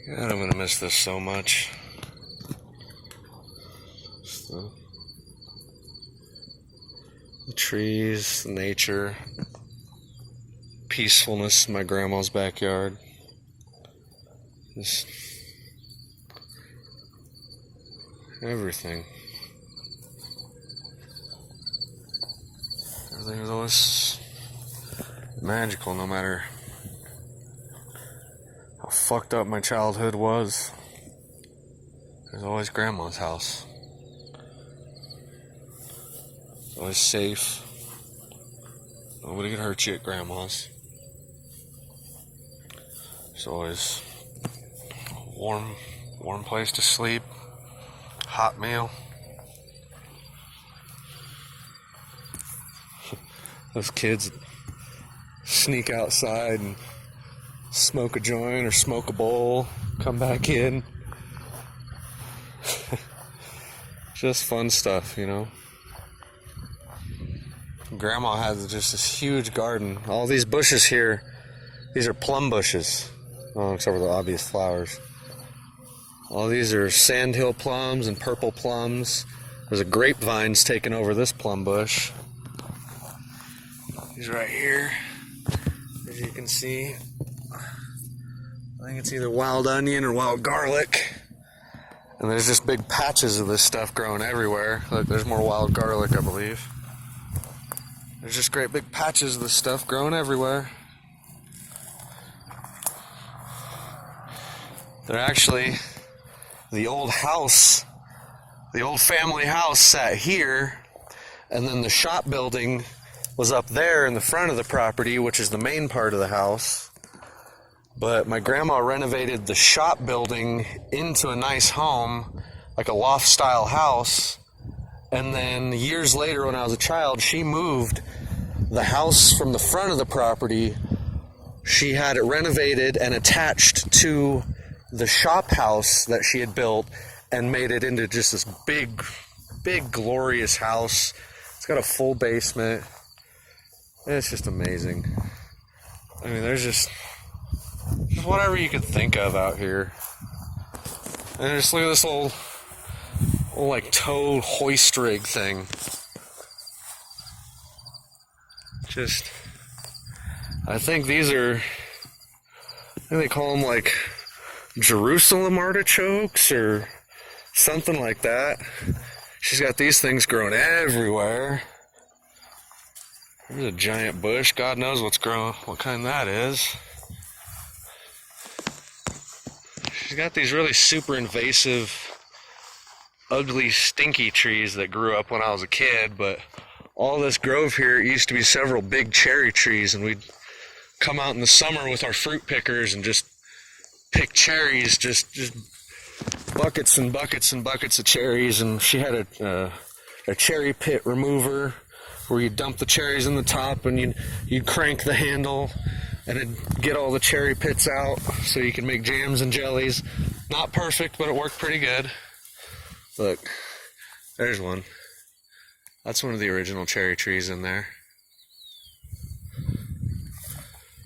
God, I'm gonna miss this so much. The trees, the nature, peacefulness in my grandma's backyard. Just everything. Everything was always magical, no matter how fucked up my childhood was. There's always grandma's house. It's always safe. Nobody could hurt you at grandma's. There's always a warm place to sleep, hot meal. Those kids sneak outside and smoke a joint or smoke a bowl, come back in. Just fun stuff, you know. Grandma has just this huge garden. All these bushes here, these are plum bushes. Oh, except for the obvious flowers. All these are sandhill plums and purple plums. There's a grapevines taking over this plum bush. These right here, as you can see. I think it's either wild onion or wild garlic. And there's just big patches of this stuff growing everywhere. Look, there's more wild garlic, I believe. There's just great big patches of this stuff growing everywhere. They're actually, the old house, the old family house sat here, and then the shop building was up there in the front of the property, which is the main part of the house. But my grandma renovated the shop building into a nice home, like a loft-style house. And then years later, when I was a child, she moved the house from the front of the property. She had it renovated and attached to the shop house that she had built and made it into just this big, glorious house. It's got a full basement. It's just amazing. I mean, there's just whatever you could think of out here. And just look at this little like tow hoist rig thing. Just, I think they call them like Jerusalem artichokes or something like that. She's got these things growing everywhere. There's a giant bush. God knows what's growing, what kind that is. She's got these really super invasive, ugly, stinky trees that grew up when I was a kid, but all this grove here used to be several big cherry trees, and we'd come out in the summer with our fruit pickers and just pick cherries, just buckets and buckets and buckets of cherries. And she had a cherry pit remover where you dump the cherries in the top and you'd crank the handle and it'd get all the cherry pits out so you could make jams and jellies. Not perfect, but it worked pretty good. Look, there's one. That's one of the original cherry trees in there.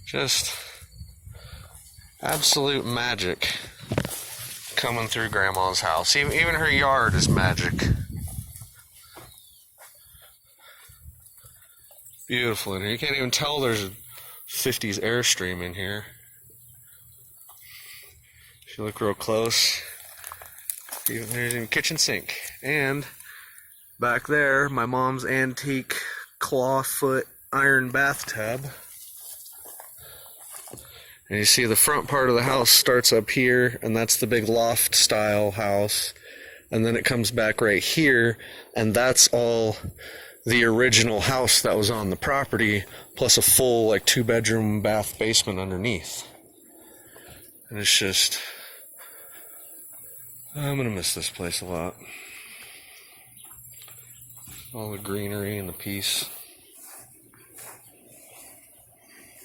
Just absolute magic coming through Grandma's house. Even her yard is magic. Beautiful in here. You can't even tell there's a 50s Airstream in here. If you look real close, there's even a kitchen sink. And back there, my mom's antique clawfoot iron bathtub. And you see the front part of the house starts up here, and that's the big loft style house. And then it comes back right here, and that's all the original house that was on the property, plus a full like 2-bedroom bath basement underneath. And it's just, I'm gonna miss this place a lot. All the greenery and the peace.